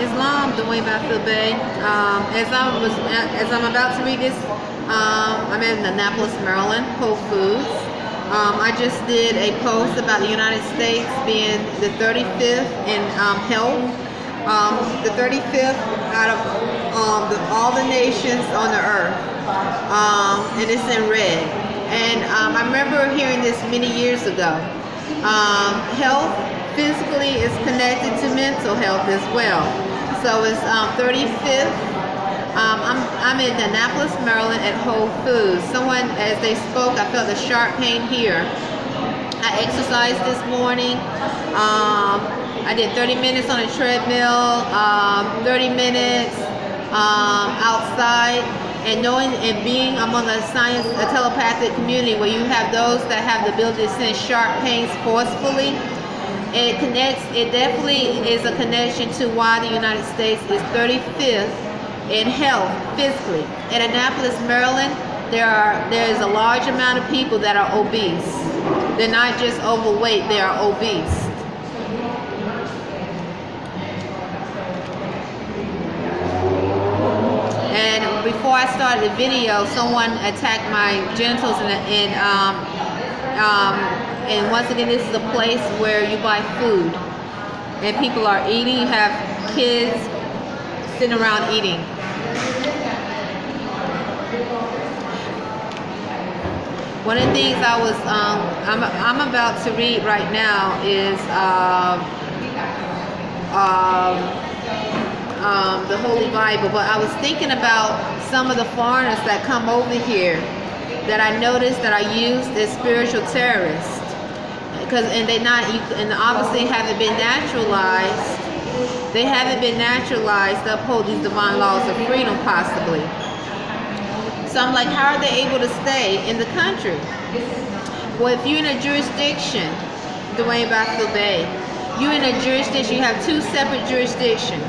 Islam, Arrington-Bey. As I'm about to read this, I'm in Annapolis, Maryland, Whole Foods. I just did a post about the United States being the 35th in health, the 35th out of all the nations on the earth, and it's in red. And I remember hearing this many years ago. Health physically is connected to mental health as well. So it's 35th. I'm in Annapolis, Maryland at Whole Foods. Someone, as they spoke, I felt a sharp pain here. I exercised this morning. I did 30 minutes on a treadmill, 30 minutes outside. And knowing and being among a telepathic community where you have those that have the ability to sense sharp pains forcefully, it definitely is a connection to why the United States is 35th in health physically. In Annapolis, Maryland, there is a large amount of people that are obese. They're not just overweight, they are obese. Before I started the video, someone attacked my genitals, and once again, this is a place where you buy food and people are eating. You have kids sitting around eating. One of the things I'm about to read right now is the Holy Bible, but I was thinking about some of the foreigners that come over here that I noticed that are used as spiritual terrorists, and obviously haven't been naturalized. They haven't been naturalized to uphold these divine laws of freedom, possibly. So I'm like, how are they able to stay in the country? Well, if you're in a jurisdiction, Arrington-Bey, you're in a jurisdiction. You have two separate jurisdictions.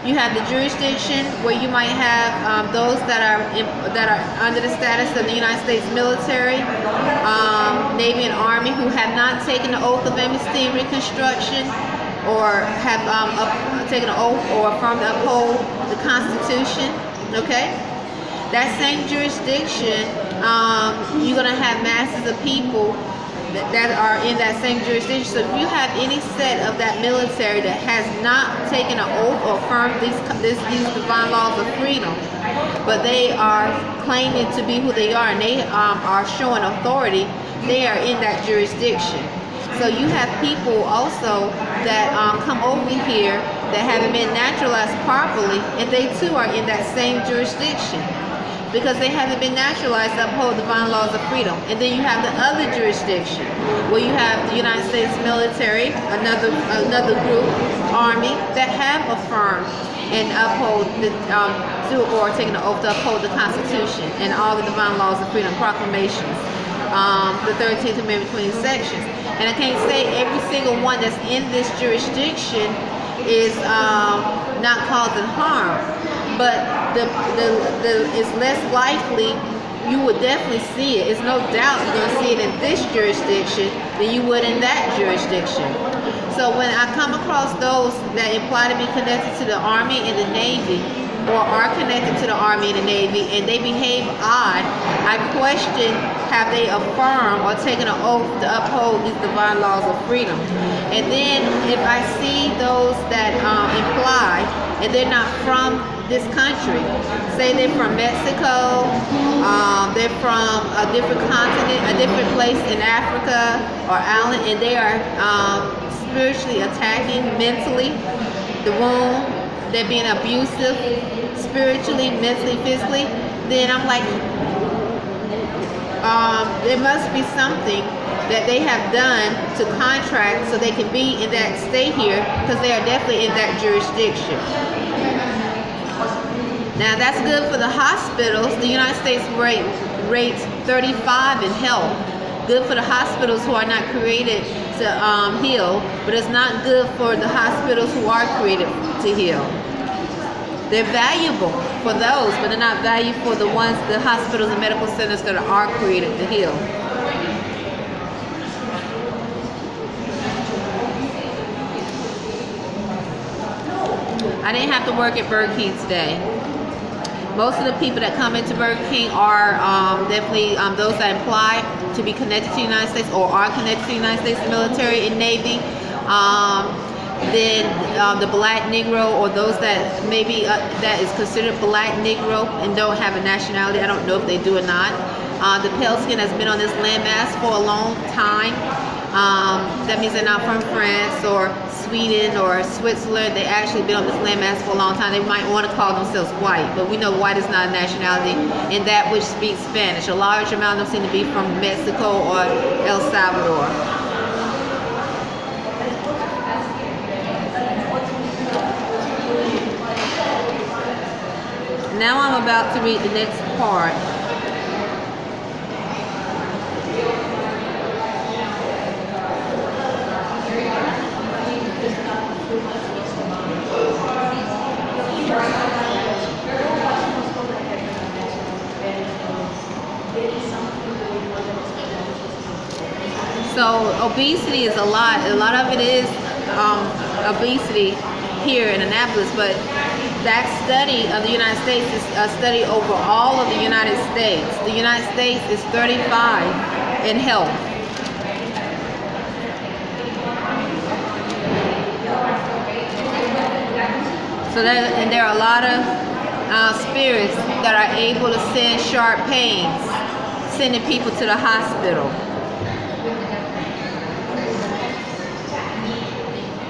You have the jurisdiction where you might have those that are under the status of the United States military, Navy and Army, who have not taken the oath of amnesty and reconstruction, or have taken an oath or affirmed to uphold the Constitution. Okay, that same jurisdiction, you're going to have masses of people that are in that same jurisdiction. So if you have any set of that military that has not taken an oath or affirmed these divine laws of freedom, but they are claiming to be who they are, and they are showing authority, they are in that jurisdiction. So you have people also that come over here that haven't been naturalized properly, and they too are in that same jurisdiction, because they haven't been naturalized to uphold divine laws of freedom. And then you have the other jurisdiction, where you have the United States military, another group, Army, that have affirmed and upheld or taken an oath to uphold the Constitution and all the divine laws of freedom proclamations, the 13th Amendment, 20 sections. And I can't say every single one that's in this jurisdiction is not causing harm, but it's less likely. You would definitely see it. It's no doubt you're going to see it in this jurisdiction than you would in that jurisdiction. So when I come across those that imply to be connected to the Army and the Navy, or are connected to the Army and the Navy, and they behave odd, I question, have they affirmed or taken an oath to uphold these divine laws of freedom? And then if I see those that imply, and they're not from this country, say they're from Mexico, they're from a different continent, a different place in Africa or island, and they are spiritually attacking mentally the womb, they're being abusive spiritually, mentally, physically, then I'm like, there must be something that they have done to contract so they can be in that, stay here, because they are definitely in that jurisdiction. Now that's good for the hospitals. The United States rates 35 in health. Good for the hospitals who are not created to heal, but it's not good for the hospitals who are created to heal. They're valuable for those, but they're not valuable for the ones, the hospitals and medical centers that are created to heal. I didn't have to work at Burger King today. Most of the people that come into Burger King are definitely those that apply to be connected to the United States or are connected to the United States military and Navy. Then the black Negro, or those that maybe that is considered black Negro and don't have a nationality. I don't know if they do or not. The pale skin has been on this landmass for a long time. That means they're not from France or Sweden or Switzerland. They actually been on this landmass for a long time. They might want to call themselves white, but we know white is not a nationality, and that which speaks Spanish. A large amount of them seem to be from Mexico or El Salvador. Now I'm about to read the next part. So obesity is a lot. A lot of it is obesity here in Annapolis, but that study of the United States is a study over all of the United States. The United States is 35 in health. So and there are a lot of spirits that are able to send sharp pains, sending people to the hospital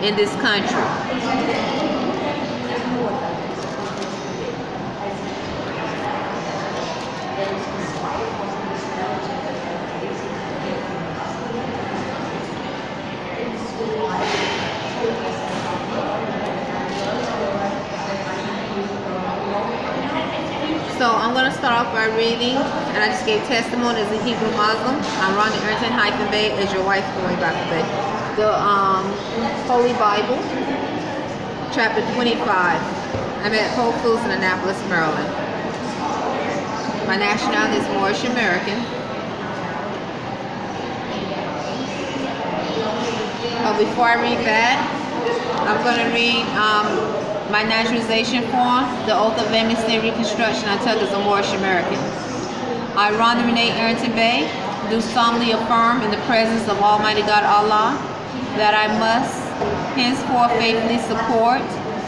in this country. So I'm going to start off by reading, and I just gave testimony as a Hebrew Muslim. I'm Rhonda Arrington-Bey as your wife going back today. The Holy Bible, chapter 25. I'm at Whole Foods in Annapolis, Maryland. My nationality is Moorish American. Before I read that, I'm going to read my naturalization form, the oath of amnesty and reconstruction I took as a Moorish American. I, Rhonda Renee Arrington-Bey, do solemnly affirm in the presence of Almighty God Allah that I must henceforth faithfully support,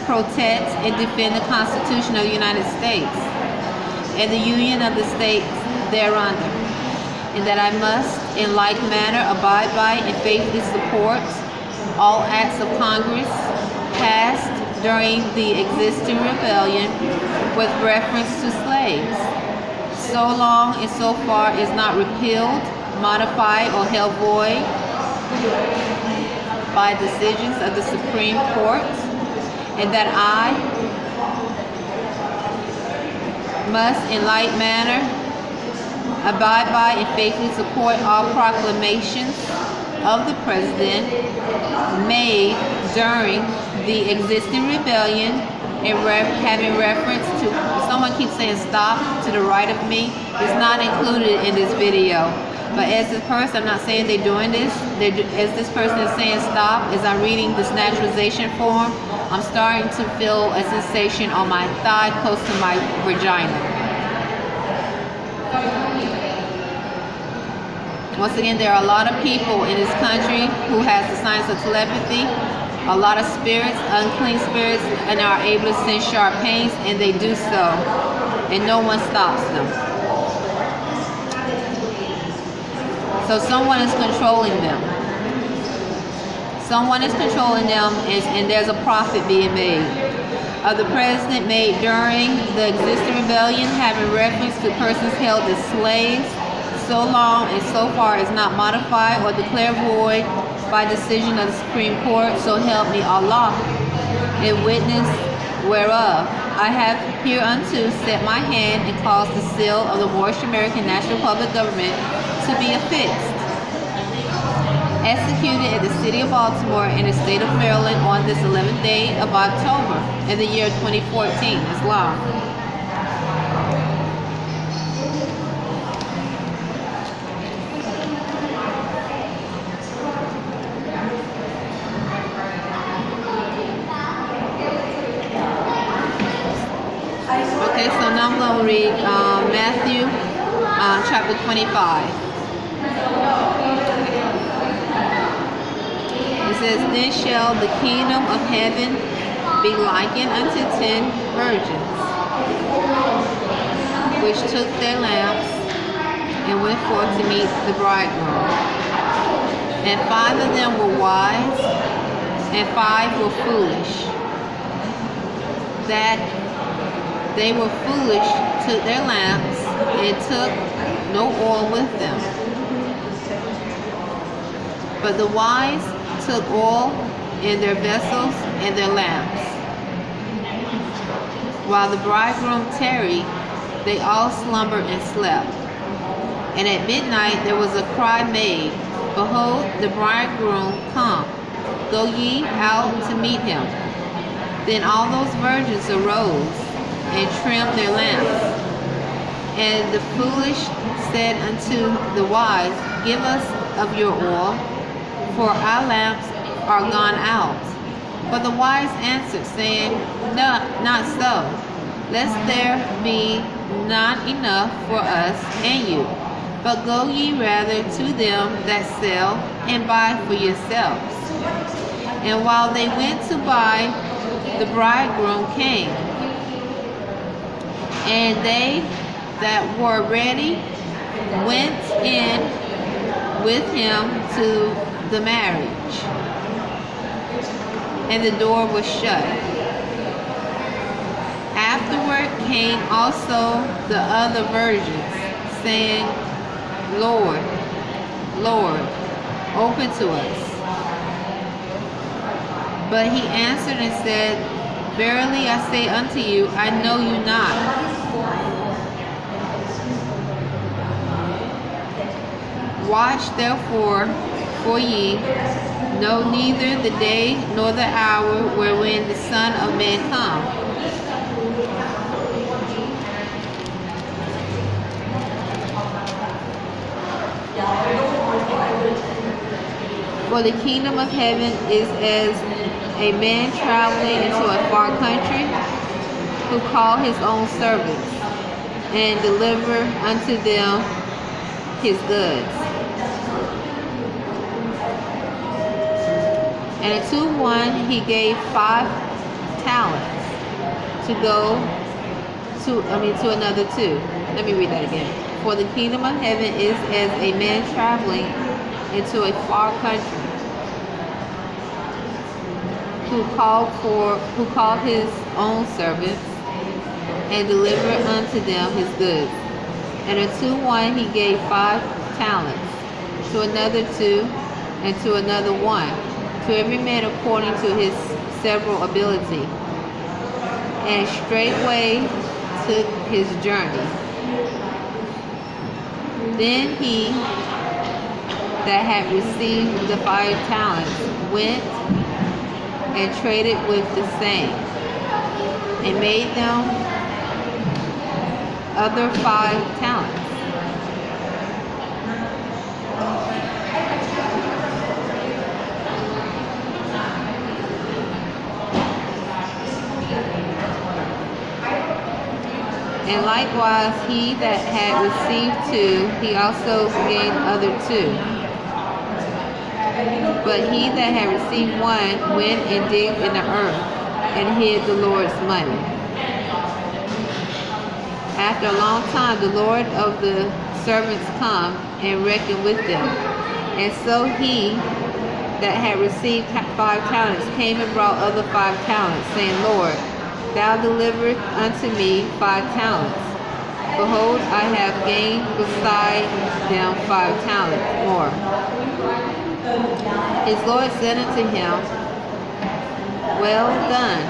protect, and defend the Constitution of the United States and the Union of the States thereunder, and that I must in like manner abide by and faithfully support all acts of Congress passed during the existing rebellion with reference to slaves, so long and so far is not repealed, modified, or held void by decisions of the Supreme Court, and that I must in like manner abide by and faithfully support all proclamations of the President made during the existing rebellion and having reference to, someone keeps saying stop to the right of me, is not included in this video. But as this person, I'm not saying they're doing this, as this person is saying stop, as I'm reading this naturalization form, I'm starting to feel a sensation on my thigh close to my vagina. Once again, there are a lot of people in this country who has the signs of telepathy, a lot of spirits, unclean spirits, and are able to send sharp pains, and they do so, and no one stops them. So someone is controlling them. Someone is controlling them, and there's a profit being made. Of the president made during the existing rebellion, having reference to persons held as slaves, so long and so far is not modified or declared void by decision of the Supreme Court, so help me Allah, in witness whereof I have hereunto set my hand and caused the seal of the Moorish American National Republic Government to be affixed, executed in the city of Baltimore in the state of Maryland on this 11th day of October in the year 2014, Islam. Okay, so now I'm going to read Matthew chapter 25. It says, "Then shall the kingdom of heaven be likened unto 10 virgins, which took their lamps and went forth to meet the bridegroom. And 5 of them were wise, and 5 were foolish. That they were foolish took their lamps and took no oil with them. But the wise took oil in their vessels and their lamps. While the bridegroom tarried, they all slumbered and slept. And at midnight there was a cry made, Behold, the bridegroom come, go ye out to meet him. Then all those virgins arose and trimmed their lamps. And the foolish said unto the wise, Give us of your oil, for our lamps are gone out. But the wise answered, saying, No, not so, lest there be not enough for us and you. But go ye rather to them that sell, and buy for yourselves. And while they went to buy, the bridegroom came. And they that were ready went in with him to the marriage, and the door was shut. Afterward came also the other virgins, saying, Lord, Lord, open to us. But he answered and said, Verily I say unto you, I know you not. Watch therefore, for ye know neither the day nor the hour wherein the Son of Man come. For the kingdom of heaven is as a man traveling into a far country, who called his own servants, and delivered unto them his goods. And to one he gave 5 talents, to go to another 2. Let me read that again. For the kingdom of heaven is as a man traveling into a far country, who called his own servants, and delivered unto them his goods. And unto one he gave 5 talents, to another 2, and to another 1, to every man according to his several ability. And straightway took his journey. Then he that had received the 5 talents went and traded with the same, and made them other 5 talents. And likewise he that had received 2, he also gained other 2. But he that had received 1 went and digged in the earth, and hid the Lord's money. After a long time the Lord of the servants come and reckoned with them. And so he that had received 5 talents came and brought other 5 talents, saying, Lord, thou delivered unto me 5 talents. Behold, I have gained beside them 5 talents more. His Lord said unto him, Well done,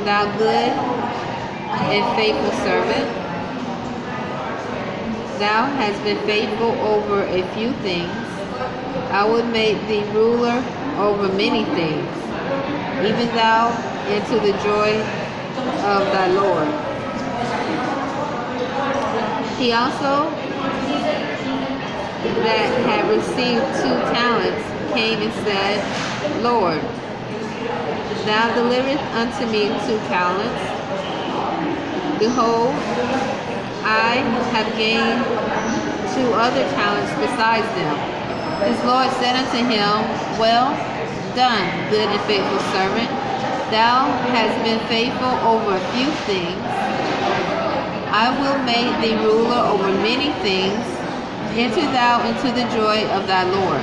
thou good and faithful servant. Thou hast been faithful over a few things. I will make thee ruler over many things. Even thou into the joy of thy Lord. He also that had received 2 talents came and said, Lord, thou deliverest unto me 2 talents. behold, I have gained 2 other talents besides them. His Lord said unto him, Well done, good and faithful servant. Thou hast been faithful over a few things. I will make thee ruler over many things. Enter thou into the joy of thy Lord.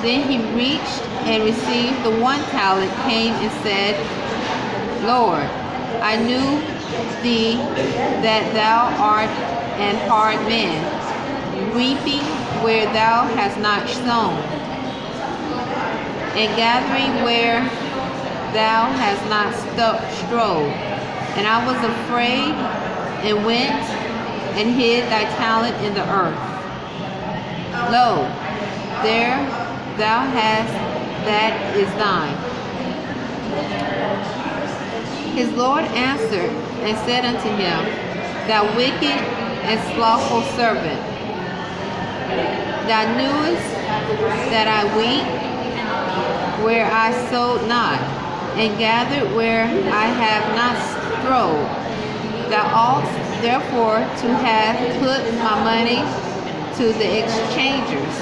Then he reached and received the 1 talent, came and said, Lord, I knew thee that thou art an hard man, reaping where thou hast not sown, and gathering where thou hast not strove. And I was afraid, and went and hid thy talent in the earth. Lo, there thou hast that is thine. His Lord answered and said unto him, Thou wicked and slothful servant, thou knewest that I weep where I sowed not, and gathered where I have not strove. Thou oughtest therefore to have put my money to the exchangers,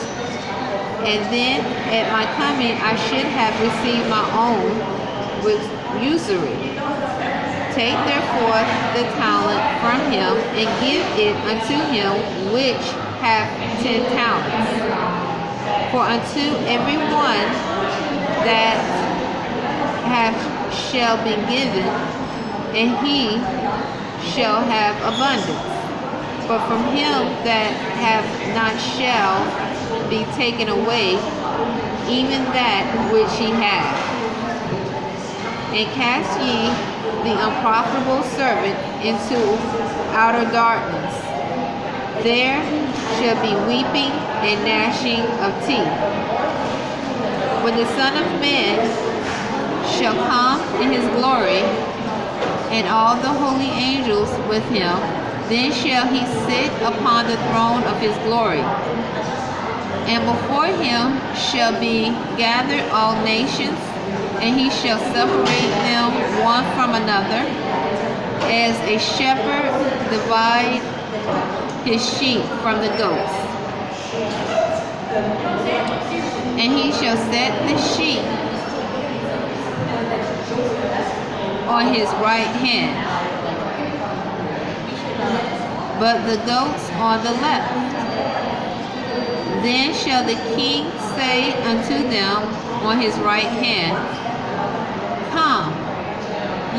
and then at my coming I should have received my own with usury. Take therefore the talent from him, and give it unto him which hath 10 talents. For unto every one that hath shall be given, and he shall have abundance. But from him that hath not shall be taken away even that which he hath. And cast ye the unprofitable servant into outer darkness. There shall be weeping and gnashing of teeth. When the Son of Man shall come in his glory, and all the holy angels with him, then shall he sit upon the throne of his glory. And before him shall be gathered all nations, and he shall separate them one from another, as a shepherd divides his sheep from the goats. And he shall set the sheep on his right hand, but the goats on the left. Then shall the king say unto them on his right hand, Come,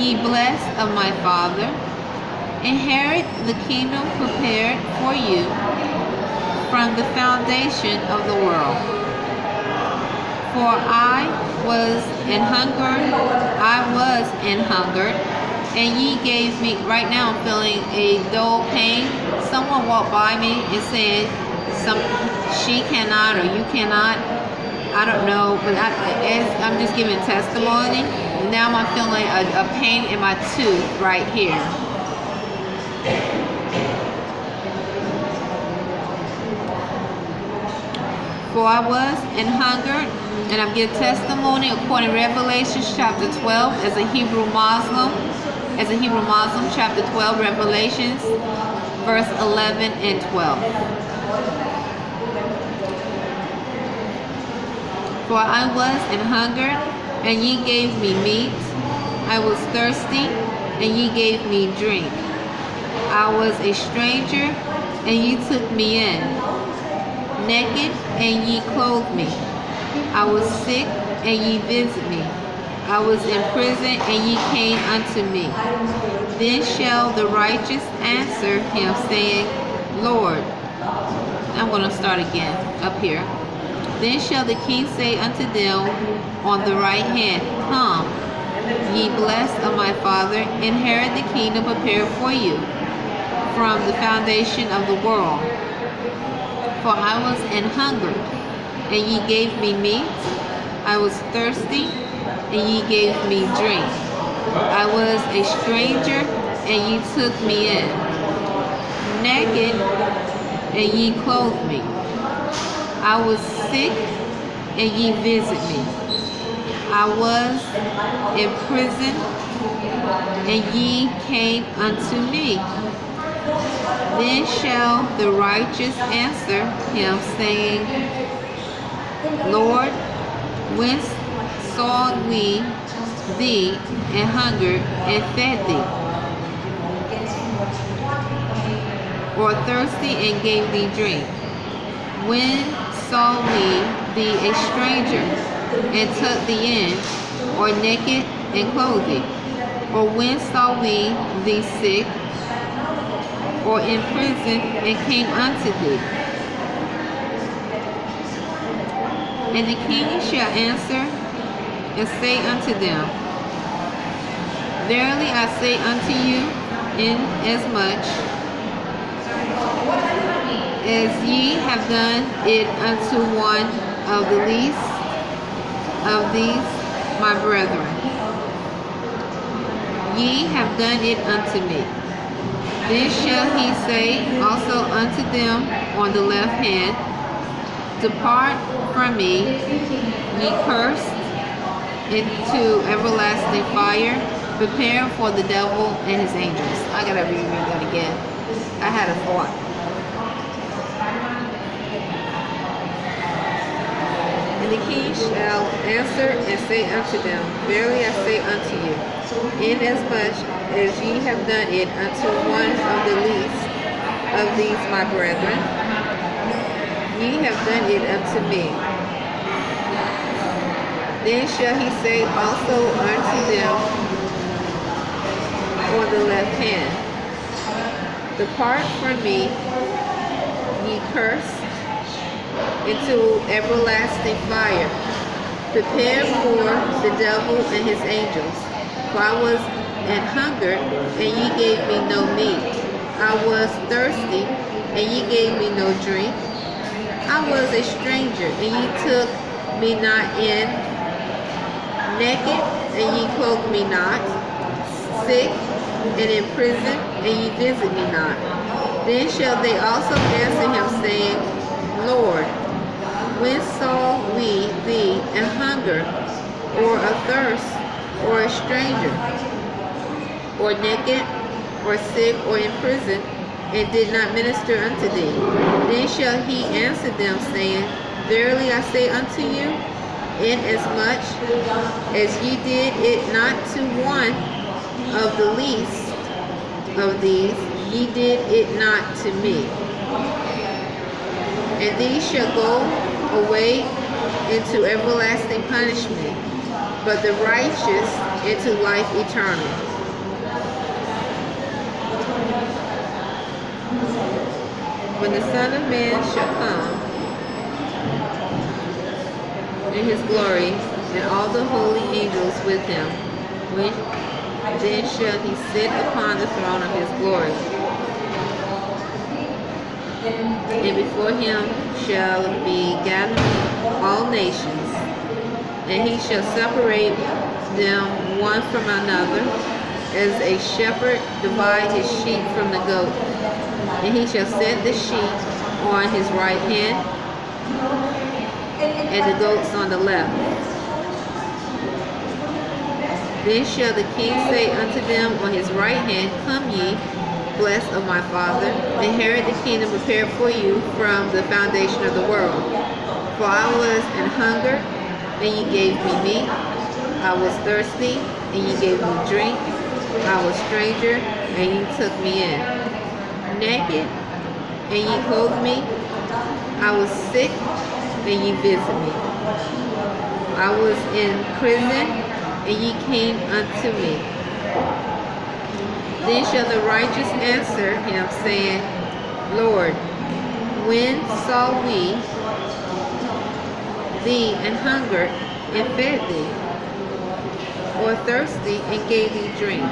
ye blessed of my Father, inherit the kingdom prepared for you from the foundation of the world. For I was an hungered, and ye gave me. Right now I'm feeling a dull pain. Someone walked by me and said, she cannot or you cannot. I don't know, but I'm just giving testimony. Now I'm feeling a pain in my tooth right here. For I was an hungered, and I'm giving testimony according to Revelation chapter 12 as a Hebrew Muslim, chapter 12, Revelations, verse 11 and 12. For I was an hungered, and ye gave me meat. I was thirsty, and ye gave me drink. I was a stranger, and ye took me in. Naked, and ye clothed me. I was sick, and ye visited me. I was in prison, and ye came unto me. Then shall the righteous answer him, saying, Lord, I'm going to start again up here. Then shall the king say unto them on the right hand, Come, ye blessed of my Father, inherit the kingdom prepared for you from the foundation of the world. For I was an hungered, and ye gave me meat. I was thirsty, and ye gave me drink. I was a stranger, and ye took me in. Naked, and ye clothed me. I was sick, and ye visited me. I was in prison, and ye came unto me. Then shall the righteous answer him, saying, Lord, whence saw we thee and hungered and fed thee, or thirsty and gave thee drink? When saw we thee a stranger and took thee in, or naked and clothed thee? Or when saw we thee sick or in prison and came unto thee? And the king shall answer and say unto them, Verily I say unto you, inasmuch as ye have done it unto one of the least of these my brethren, ye have done it unto me. Then shall he say also unto them on the left hand, Depart from me, ye cursed, into everlasting fire, prepared for the devil and his angels. I gotta reread that again. I had a thought. And the king shall answer and say unto them, Verily I say unto you, inasmuch as ye have done it unto one of the least of these my brethren, ye have done it unto me. Then shall he say also unto them on the left hand, Depart from me, ye cursed, into everlasting fire, prepared for the devil and his angels. For I was an hunger, and ye gave me no meat. I was thirsty, and ye gave me no drink. I was a stranger, and ye took me not in. Naked, and ye clothed me not. Sick, and in prison, and ye visit me not. Then shall they also answer him, saying, Lord, when saw we thee an hunger, or athirst, or a stranger, or naked, or sick, or in prison, and did not minister unto thee? Then shall he answer them, saying, Verily I say unto you, inasmuch as ye did it not to one of the least of these, ye did it not to me. And these shall go away into everlasting punishment, but the righteous into life eternal. When the Son of Man shall come in his glory, and all the holy angels with him, then shall he sit upon the throne of his glory. And before him shall be gathered all nations, and he shall separate them one from another, as a shepherd divides his sheep from the goat. And he shall set the sheep on his right hand, and the goats on the left. Then shall the king say unto them on his right hand, Come ye, blessed of my Father, inherit the kingdom prepared for you from the foundation of the world. For I was an hunger, and ye gave me meat. I was thirsty, and ye gave me drink. I was stranger, and ye took me in. Naked, and ye clothed me. I was sick, and ye visited me. I was in prison, and ye came unto me. Then shall the righteous answer him, saying, Lord, when saw we thee and hungered and fed thee, or thirsty and gave thee drink?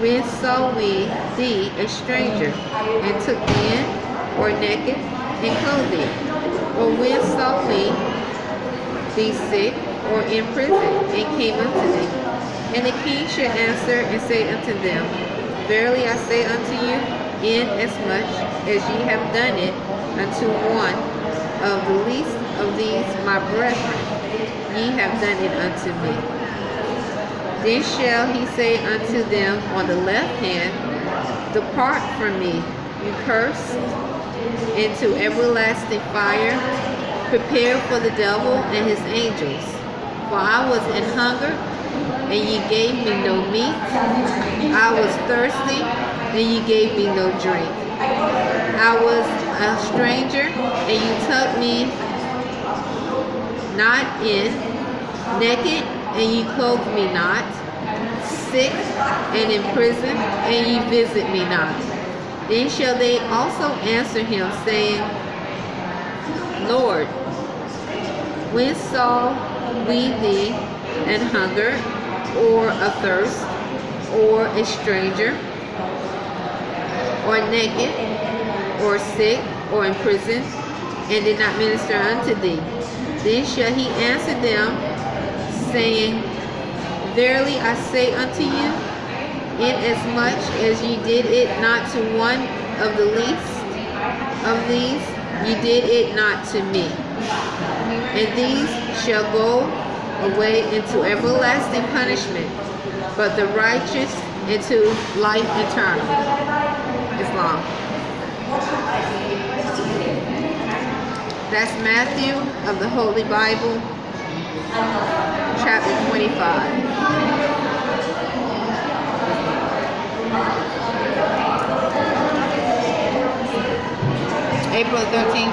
When saw we thee a stranger and took thee in, or naked and clothed thee? Or when saw we thee sick or in prison and came unto thee? And the king shall answer and say unto them, Verily I say unto you, inasmuch as ye have done it unto one of the least of these my brethren, ye have done it unto me. Then shall he say unto them on the left hand, Depart from me, you cursed, into everlasting fire, prepared for the devil and his angels. For I was in hunger, and ye gave me no meat. I was thirsty, and ye gave me no drink. I was a stranger, and you took me not in, naked, and ye clothed me not, sick and in prison, and ye visit me not. Then shall they also answer him, saying, Lord, when saw we thee an hunger, or athirst, or a stranger, or naked, or sick, or in prison, and did not minister unto thee? Then shall he answer them, saying, Verily I say unto you, inasmuch as ye did it not to one of the least of these, ye did it not to me. And these shall go away into everlasting punishment, but the righteous into life eternal. It's long. That's Matthew of the Holy Bible, chapter 25. April 13,